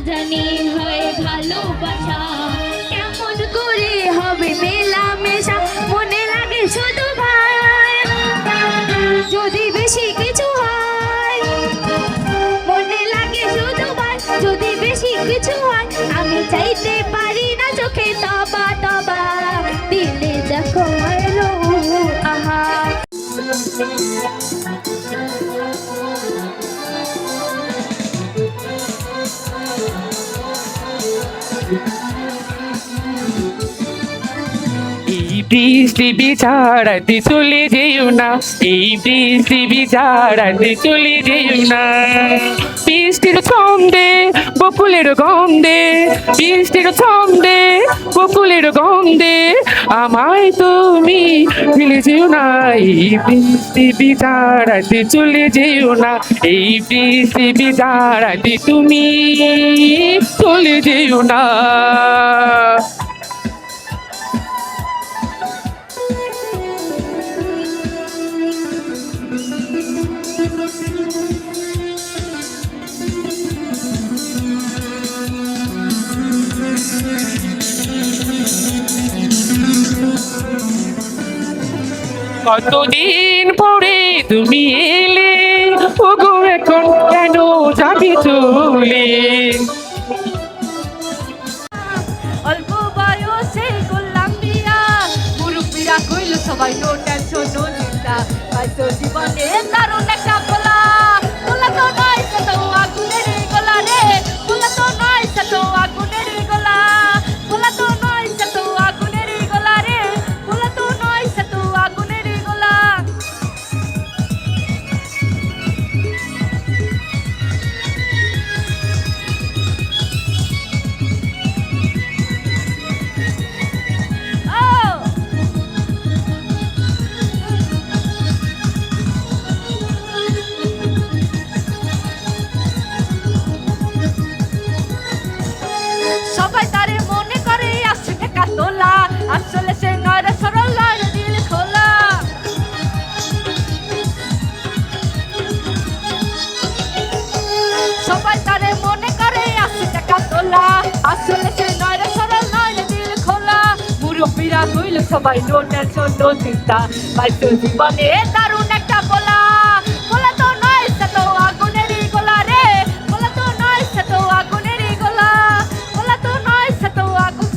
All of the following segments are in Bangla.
জানি হয় ভালোবাসা, কেমন করে হবে মেলামেশা, মনে লাগে শুধু ভাই যদি বেশি কিছু হয়, মনে লাগে শুধু ভাই যদি বেশি কিছু হয়, আমি চাইতে পারি না চোখে তবা তবা, দিলে দেখো এলো আহা। এই পৃথিবী ছাড়াতে চলে যেও না, এই পৃথিবী ছাড়াতে চলে যেও না। বৃষ্টির ছন্দে বকুলের গন্ধে, বৃষ্টির ছন্দে বকুলের গন্ধে, আমায় তুমি ভুলে যেও না। এই পৃথিবী ছাড়াতে চলে যেও না, এই পৃথিবী ছাড়াতে তুমি চলে যেও না। কতদিন পরে তুমি এলে, ওগো এখন কেন যাবি চলে? অল্প বয়সে করলাম বিয়া, মুরব্বীরা কইল সবাই নো টেনশন নো চিন্তা, হয়তো জীবনে দারুণ একটা বলা, বলা তো নয় সে তো আগুনের গলা রে, বলা তো নয় সে তো আগুনের গলা, বলা তো নয় সে তো আগুনের গলা রে, বলা তো নয় সে তো আগুনের গলা। সবাই তারে মনে করে আসছে টাকা তোলা, আসলে সে নয় রে সরল নয় রে দিল খোলা। সবাই তারে মনে করে আসছে টাকা তোলা, আসলে সে নয় রে সরল নয় রে দিল খোলা। মুরব্বীরা কইল সবাই নো টেনশন নো চিন্তা, হয়তো জীবনে দারুণ একটা বলা, বলা তো নয় সে তো আগুনেরই গোলা রে, বলা তো নয় সে তো আগুনেরই গোলা, বলা তো নয় সে তো আগুন।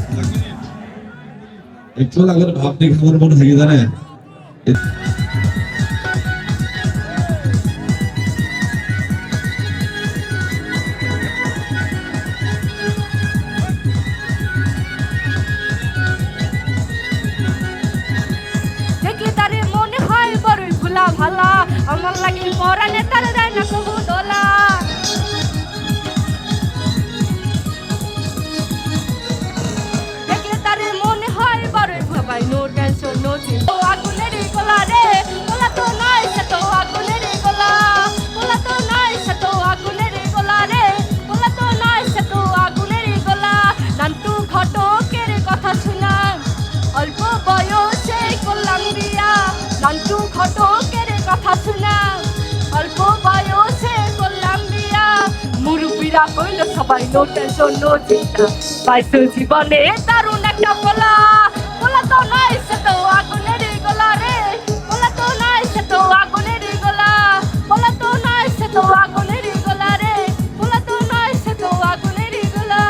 একটু আগের ভাব দেখে আমার মনে হয় কি জানেন, দেখলে তারে মনে হয় বড়ই ভোলা ভালা, আমার লাগি পরানে তারে দেয় না কবু দোলা। দেখলে তারে মনে হয় বড়ই ভাবাই নো টেনশন নো চিন্তা, আগুনের গলা রে, বলা তো নয় সে তো আগুনের গলা, বলা তো নয় সে তো আগুনের গলা রে, বলা তো নয় সে তো আগুনের গলা। নান্টু ঘটকের কথা শোনা, অল্প বয়সে করলাম বিয়া, নান্টু ঘটকের কথা শোনা, অল্প বয়সে করলাম বিয়া। মুরব্বীরা কইল সবাই নো টেনশন নো চিন্তা, পাইছো জীবনে দারুণ একটা বলা, বলা তো নয় সে তো আগুনের গলা রে, বলা তো নয় সে তো আগুনের গলা, বলা তো নয় সে তো আগুনের গলা রে, বলা তো নয় সে তো আগুনের গলা।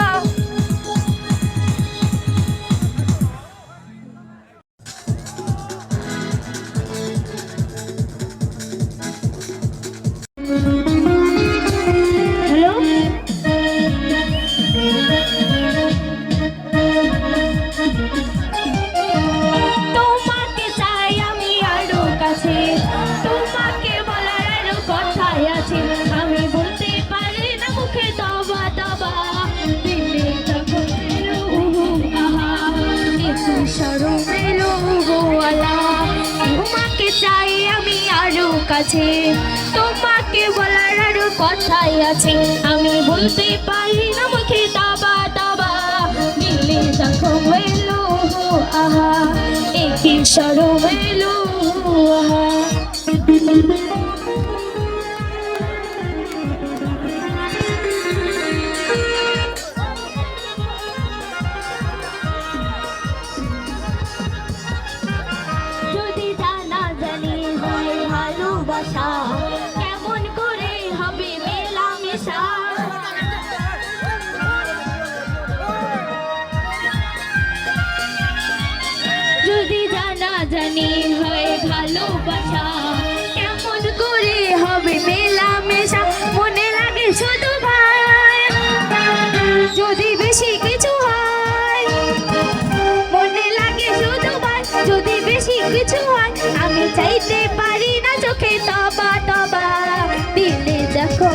হ্যালো, তোমাকে চাই আমি আরো কাছে, তোমাকে বলার আরো কথাই আছে, আমি বলতে পারি না মুখে তবা তবা, দিলে তখন এলো আহা, একটু সরম এলো গোয়ালা। তোমাকে চাই আমি আরো কাছে, তোমাকে বলার আরো কথাই আছে, আমি বলতে পারি না মুখে তবা তবা, দিলে তখন এলো আহা, একই সরম এলো আহা। যদি জানা জানি হয় ভালোবাসা কেমন করে হবে মেলামেশা মনে লাগে শুধু ভাই যদি বেশি কিছু হয় মনে লাগে শুধু ভাই যদি বেশি কিছু হয় আমি চাইতে পারি না চোখে তবা তবা দিলে যখন